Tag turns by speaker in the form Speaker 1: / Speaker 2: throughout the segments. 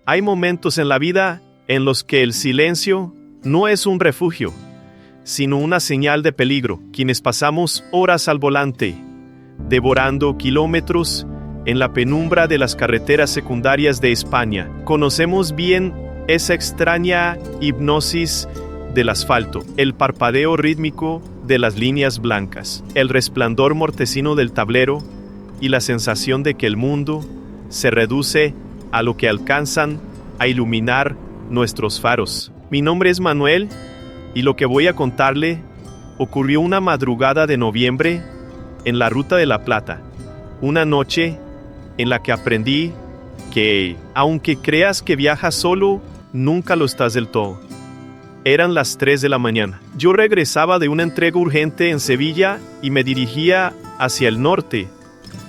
Speaker 1: Hay momentos en la vida en los que el silencio no es un refugio, sino una señal de peligro. Quienes pasamos horas al volante, devorando kilómetros en la penumbra de las carreteras secundarias de España, conocemos bien esa extraña hipnosis del asfalto, el parpadeo rítmico de las líneas blancas, el resplandor mortecino del tablero y la sensación de que el mundo se reduce a lo que alcanzan a iluminar nuestros faros. Mi nombre es Manuel y lo que voy a contarle ocurrió una madrugada de noviembre en la Ruta de la Plata, una noche en la que aprendí que, aunque creas que viajas solo, nunca lo estás del todo. Eran las 3 de la mañana. Yo regresaba de una entrega urgente en Sevilla y me dirigía hacia el norte,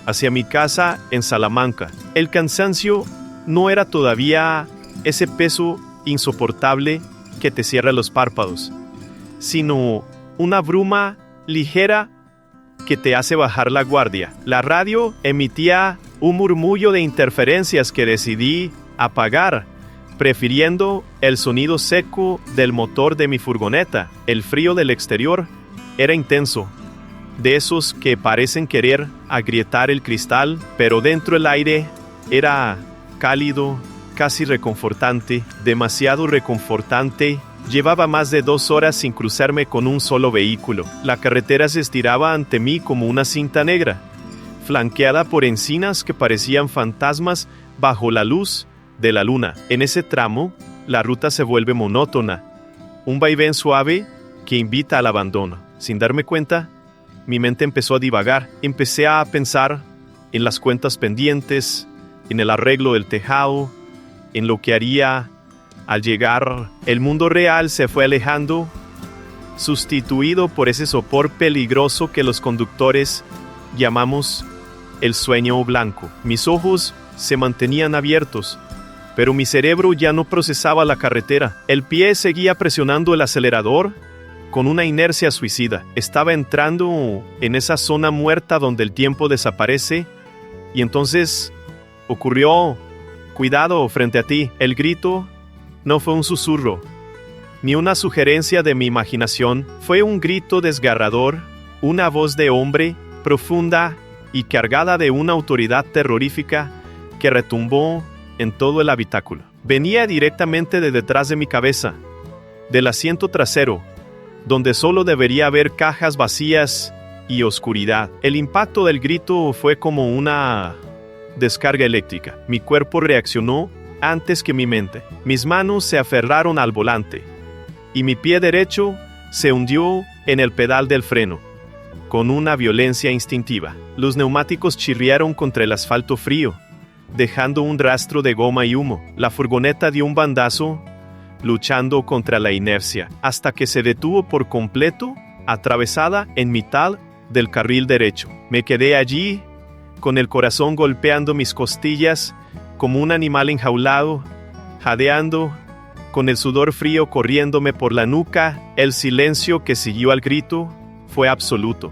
Speaker 1: hacia mi casa en Salamanca. El cansancio no era todavía ese peso insoportable que te cierra los párpados, sino una bruma ligera que te hace bajar la guardia. La radio emitía un murmullo de interferencias que decidí apagar, prefiriendo el sonido seco del motor de mi furgoneta. El frío del exterior era intenso, de esos que parecen querer agrietar el cristal, pero dentro el aire era cálido, casi reconfortante, demasiado reconfortante. Llevaba más de 2 horas sin cruzarme con un solo vehículo. La carretera se estiraba ante mí como una cinta negra, flanqueada por encinas que parecían fantasmas bajo la luz de la luna. En ese tramo, la ruta se vuelve monótona, un vaivén suave que invita al abandono. Sin darme cuenta, mi mente empezó a divagar. Empecé a pensar en las cuentas pendientes, en el arreglo del tejado, en lo que haría al llegar. El mundo real se fue alejando, sustituido por ese sopor peligroso que los conductores llamamos el sueño blanco. Mis ojos se mantenían abiertos, pero mi cerebro ya no procesaba la carretera. El pie seguía presionando el acelerador con una inercia suicida. Estaba entrando en esa zona muerta donde el tiempo desaparece, y entonces ocurrió. Cuidado frente a ti. El grito no fue un susurro, ni una sugerencia de mi imaginación. Fue un grito desgarrador, una voz de hombre, profunda y cargada de una autoridad terrorífica que retumbó en todo el habitáculo. Venía directamente de detrás de mi cabeza, del asiento trasero, donde solo debería haber cajas vacías y oscuridad. El impacto del grito fue como una descarga eléctrica. Mi cuerpo reaccionó antes que mi mente. Mis manos se aferraron al volante y mi pie derecho se hundió en el pedal del freno con una violencia instintiva. Los neumáticos chirriaron contra el asfalto frío, dejando un rastro de goma y humo. La furgoneta dio un bandazo, luchando contra la inercia, hasta que se detuvo por completo, atravesada en mitad del carril derecho. Me quedé allí, con el corazón golpeando mis costillas, como un animal enjaulado, jadeando, con el sudor frío corriéndome por la nuca. El silencio que siguió al grito fue absoluto.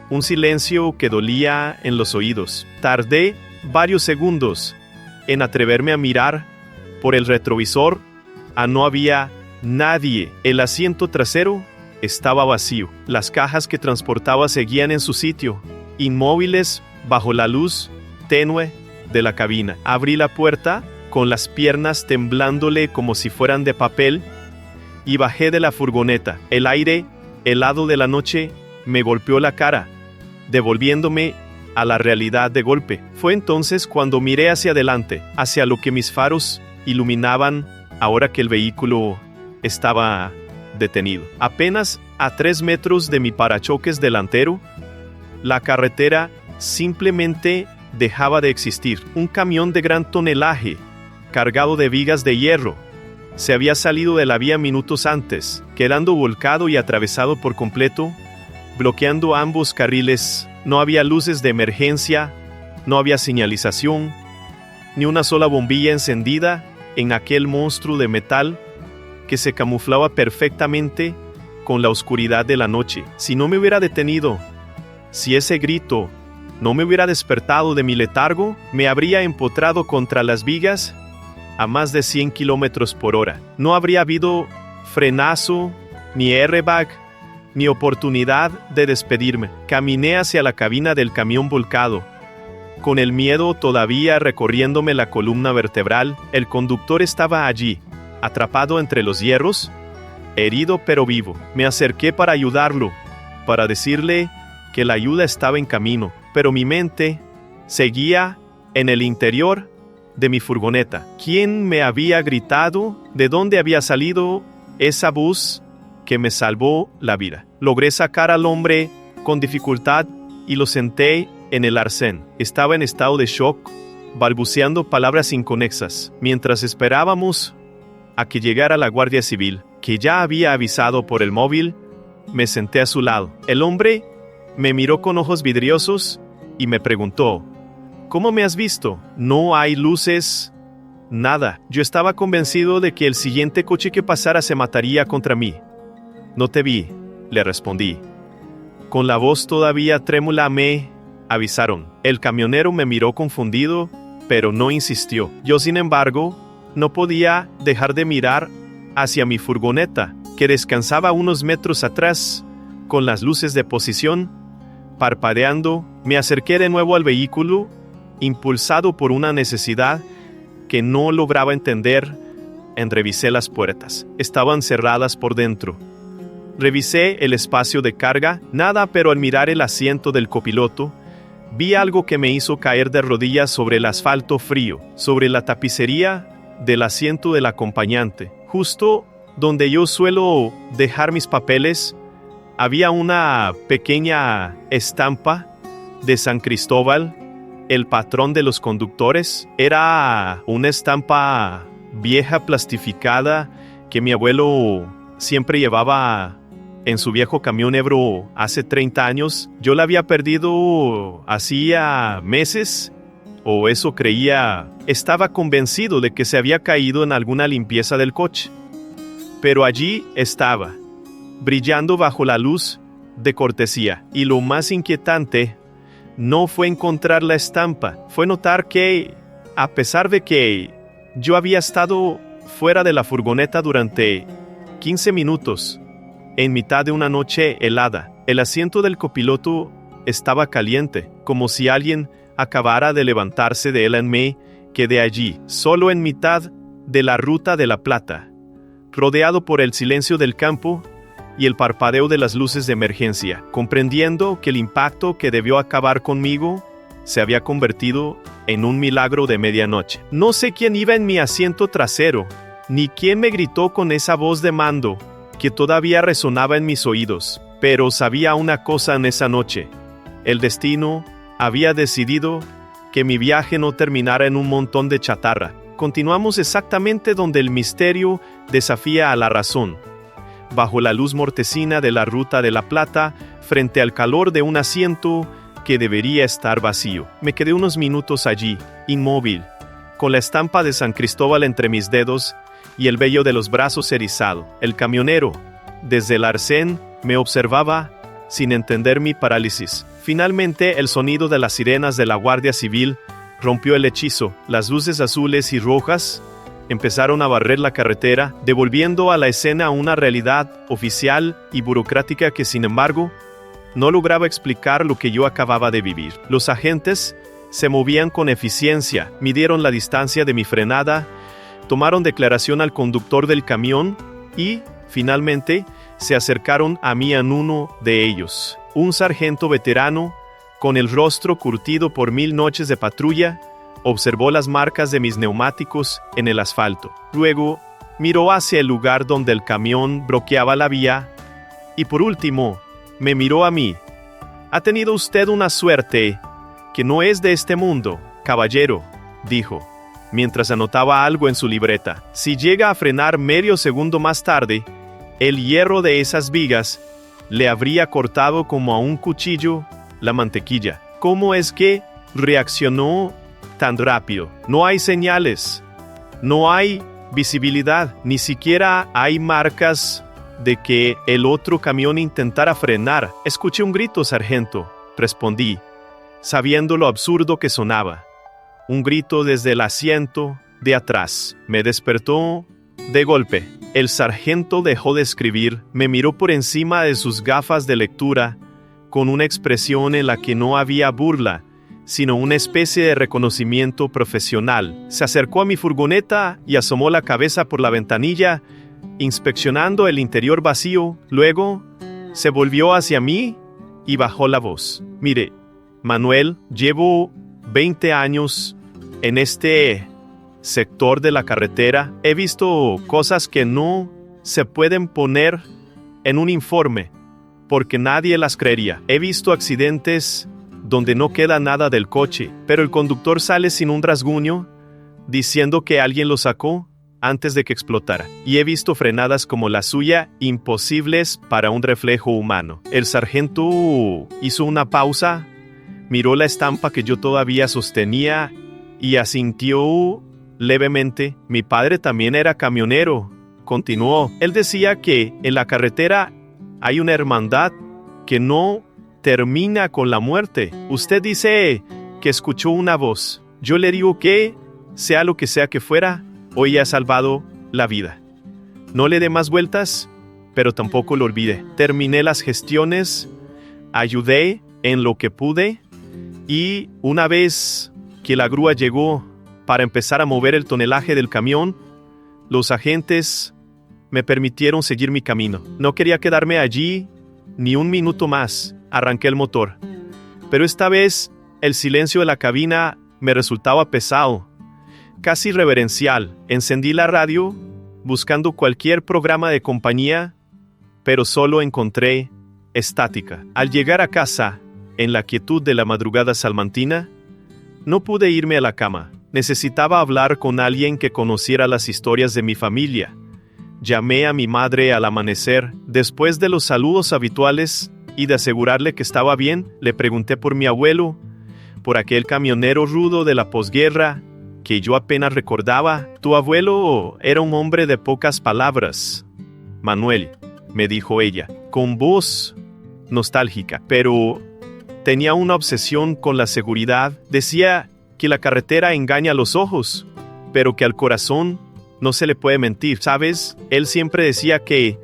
Speaker 1: Un silencio que dolía en los oídos. Tardé varios segundos en atreverme a mirar por el retrovisor. No había nadie. El asiento trasero estaba vacío. Las cajas que transportaba seguían en su sitio, inmóviles bajo la luz tenue de la cabina. Abrí la puerta con las piernas temblándole como si fueran de papel y bajé de la furgoneta. El aire helado de la noche me golpeó la cara, devolviéndome a la realidad de golpe. Fue entonces cuando miré hacia adelante, hacia lo que mis faros iluminaban ahora que el vehículo estaba detenido. Apenas a 3 metros de mi parachoques delantero, la carretera simplemente dejaba de existir. Un camión de gran tonelaje, cargado de vigas de hierro, se había salido de la vía minutos antes, quedando volcado y atravesado por completo, bloqueando ambos carriles. No había luces de emergencia, no había señalización, ni una sola bombilla encendida en aquel monstruo de metal que se camuflaba perfectamente con la oscuridad de la noche. Si no me hubiera detenido, si ese grito no me hubiera despertado de mi letargo, me habría empotrado contra las vigas a más de 100 kilómetros por hora. No habría habido frenazo, ni airbag, ni oportunidad de despedirme. Caminé hacia la cabina del camión volcado, con el miedo todavía recorriéndome la columna vertebral. El conductor estaba allí, atrapado entre los hierros, herido pero vivo. Me acerqué para ayudarlo, para decirle que la ayuda estaba en camino, pero mi mente seguía en el interior de mi furgoneta. ¿Quién me había gritado? ¿De dónde había salido esa voz que me salvó la vida? Logré sacar al hombre con dificultad y lo senté en el arcén. Estaba en estado de shock, balbuceando palabras inconexas. Mientras esperábamos a que llegara la Guardia Civil, que ya había avisado por el móvil, me senté a su lado. El hombre me miró con ojos vidriosos y me preguntó: ¿cómo me has visto? No hay luces, nada. Yo estaba convencido de que el siguiente coche que pasara se mataría contra mí. No te vi, le respondí. Con la voz todavía trémula me avisaron. El camionero me miró confundido, pero no insistió. Yo, sin embargo, no podía dejar de mirar hacia mi furgoneta, que descansaba unos metros atrás, con las luces de posición parpadeando. Me acerqué de nuevo al vehículo, impulsado por una necesidad que no lograba entender. Revisé las puertas. Estaban cerradas por dentro. Revisé el espacio de carga, nada, pero al mirar el asiento del copiloto, vi algo que me hizo caer de rodillas sobre el asfalto frío, sobre la tapicería del asiento del acompañante. Justo donde yo suelo dejar mis papeles, había una pequeña estampa de San Cristóbal, el patrón de los conductores. Era una estampa vieja, plastificada, que mi abuelo siempre llevaba en su viejo camión Ebro hace 30 años. Yo la había perdido hacía meses, o eso creía. Estaba convencido de que se había caído en alguna limpieza del coche. Pero allí estaba, brillando bajo la luz de cortesía. Y lo más inquietante no fue encontrar la estampa, fue notar que, a pesar de que yo había estado fuera de la furgoneta durante 15 minutos, en mitad de una noche helada, el asiento del copiloto estaba caliente, como si alguien acabara de levantarse de él. Me quedé allí, solo en mitad de la Ruta de la Plata, rodeado por el silencio del campo y el parpadeo de las luces de emergencia, comprendiendo que el impacto que debió acabar conmigo se había convertido en un milagro de medianoche. No sé quién iba en mi asiento trasero, ni quién me gritó con esa voz de mando que todavía resonaba en mis oídos, pero sabía una cosa en esa noche: el destino había decidido que mi viaje no terminara en un montón de chatarra. Continuamos exactamente donde el misterio desafía a la razón, bajo la luz mortecina de la Ruta de la Plata, frente al calor de un asiento que debería estar vacío. Me quedé unos minutos allí, inmóvil, con la estampa de San Cristóbal entre mis dedos y el vello de los brazos erizado. El camionero, desde el arcén, me observaba sin entender mi parálisis. Finalmente, el sonido de las sirenas de la Guardia Civil rompió el hechizo. Las luces azules y rojas empezaron a barrer la carretera, devolviendo a la escena una realidad oficial y burocrática que, sin embargo, no lograba explicar lo que yo acababa de vivir. Los agentes se movían con eficiencia, midieron la distancia de mi frenada, tomaron declaración al conductor del camión y, finalmente, se acercaron a mí en uno de ellos. Un sargento veterano, con el rostro curtido por 1000 noches de patrulla, observó las marcas de mis neumáticos en el asfalto. Luego, miró hacia el lugar donde el camión bloqueaba la vía y, por último, me miró a mí. «Ha tenido usted una suerte que no es de este mundo, caballero», dijo, mientras anotaba algo en su libreta. «Si llega a frenar medio segundo más tarde, el hierro de esas vigas le habría cortado como a un cuchillo la mantequilla». ¿Cómo es que reaccionó tan rápido? No hay señales, no hay visibilidad, ni siquiera hay marcas de que el otro camión intentara frenar. «Escuché un grito, sargento», respondí, sabiendo lo absurdo que sonaba. Un grito desde el asiento de atrás. Me despertó de golpe. El sargento dejó de escribir, me miró por encima de sus gafas de lectura, con una expresión en la que no había burla, sino una especie de reconocimiento profesional. Se acercó a mi furgoneta y asomó la cabeza por la ventanilla, inspeccionando el interior vacío. Luego, se volvió hacia mí y bajó la voz. Mire, Manuel, llevo 20 años en este sector de la carretera. He visto cosas que no se pueden poner en un informe, porque nadie las creería. He visto accidentes donde no queda nada del coche, pero el conductor sale sin un rasguño, diciendo que alguien lo sacó antes de que explotara. Y he visto frenadas como la suya, imposibles para un reflejo humano. El sargento hizo una pausa, miró la estampa que yo todavía sostenía y asintió levemente. Mi padre también era camionero, continuó. Él decía que en la carretera hay una hermandad que no termina con la muerte. Usted dice que escuchó una voz. Yo le digo que, sea lo que sea que fuera, hoy ha salvado la vida. No le dé más vueltas, pero tampoco lo olvide. Terminé las gestiones, ayudé en lo que pude, y una vez que la grúa llegó para empezar a mover el tonelaje del camión, los agentes me permitieron seguir mi camino. No quería quedarme allí ni un minuto más. Arranqué el motor. Pero esta vez el silencio de la cabina me resultaba pesado, casi reverencial. Encendí la radio buscando cualquier programa de compañía, pero solo encontré estática. Al llegar a casa, en la quietud de la madrugada salmantina, no pude irme a la cama. Necesitaba hablar con alguien que conociera las historias de mi familia. Llamé a mi madre al amanecer. Después de los saludos habituales y de asegurarle que estaba bien, le pregunté por mi abuelo, por aquel camionero rudo de la posguerra que yo apenas recordaba. Tu abuelo era un hombre de pocas palabras, Manuel, me dijo ella, con voz nostálgica, pero tenía una obsesión con la seguridad. Decía que la carretera engaña a los ojos, pero que al corazón no se le puede mentir. ¿Sabes? Él siempre decía que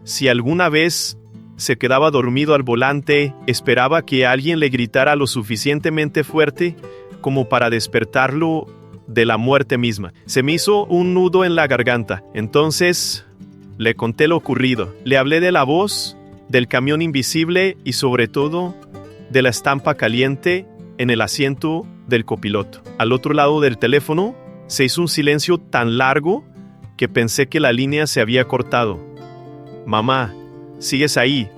Speaker 1: si alguna vez se quedaba dormido al volante, esperaba que alguien le gritara lo suficientemente fuerte como para despertarlo de la muerte misma. Se me hizo un nudo en la garganta. Entonces le conté lo ocurrido. Le hablé de la voz, del camión invisible y sobre todo de la estampa caliente en el asiento del copiloto. Al otro lado del teléfono se hizo un silencio tan largo que pensé que la línea se había cortado. Mamá, ¿sigues ahí?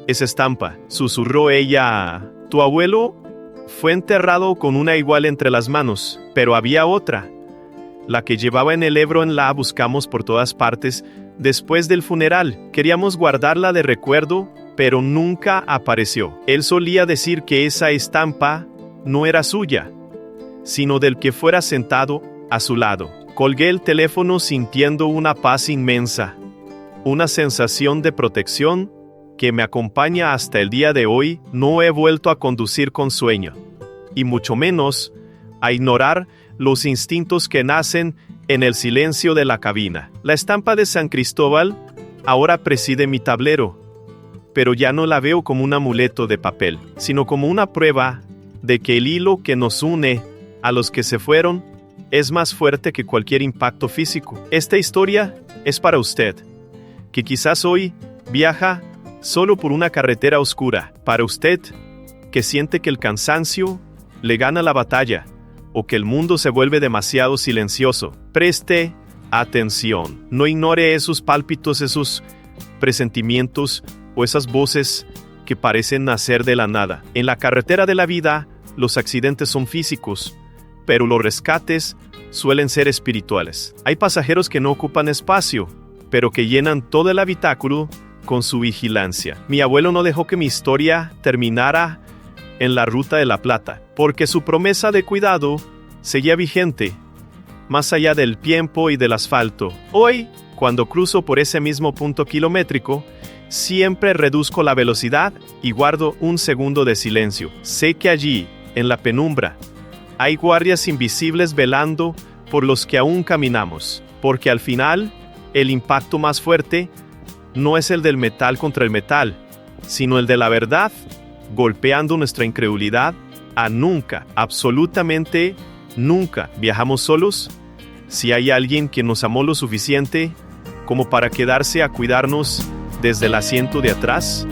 Speaker 1: Esa estampa, susurró ella. Tu abuelo fue enterrado con una igual entre las manos, pero había otra. La que llevaba en el Ebro la buscamos por todas partes después del funeral. Queríamos guardarla de recuerdo, pero nunca apareció. Él solía decir que esa estampa no era suya, sino del que fuera sentado a su lado. Colgué el teléfono sintiendo una paz inmensa, una sensación de protección que me acompaña hasta el día de hoy. No he vuelto a conducir con sueño, y mucho menos a ignorar los instintos que nacen en el silencio de la cabina. La estampa de San Cristóbal ahora preside mi tablero, pero ya no la veo como un amuleto de papel, sino como una prueba de que el hilo que nos une a los que se fueron es más fuerte que cualquier impacto físico. Esta historia es para usted, que quizás hoy viaja solo por una carretera oscura. Para usted, que siente que el cansancio le gana la batalla, o que el mundo se vuelve demasiado silencioso. Preste atención. No ignore esos pálpitos, esos presentimientos o esas voces que parecen nacer de la nada. En la carretera de la vida, los accidentes son físicos, pero los rescates suelen ser espirituales. Hay pasajeros que no ocupan espacio, pero que llenan todo el habitáculo con su vigilancia. Mi abuelo no dejó que mi historia terminara en la Ruta de la Plata, porque su promesa de cuidado seguía vigente, más allá del tiempo y del asfalto. Hoy, cuando cruzo por ese mismo punto kilométrico, siempre reduzco la velocidad y guardo un segundo de silencio. Sé que allí, en la penumbra, hay guardias invisibles velando por los que aún caminamos, porque al final, el impacto más fuerte no es el del metal contra el metal, sino el de la verdad, golpeando nuestra incredulidad a nunca, absolutamente nunca viajamos solos. Si hay alguien que nos amó lo suficiente como para quedarse a cuidarnos desde el asiento de atrás,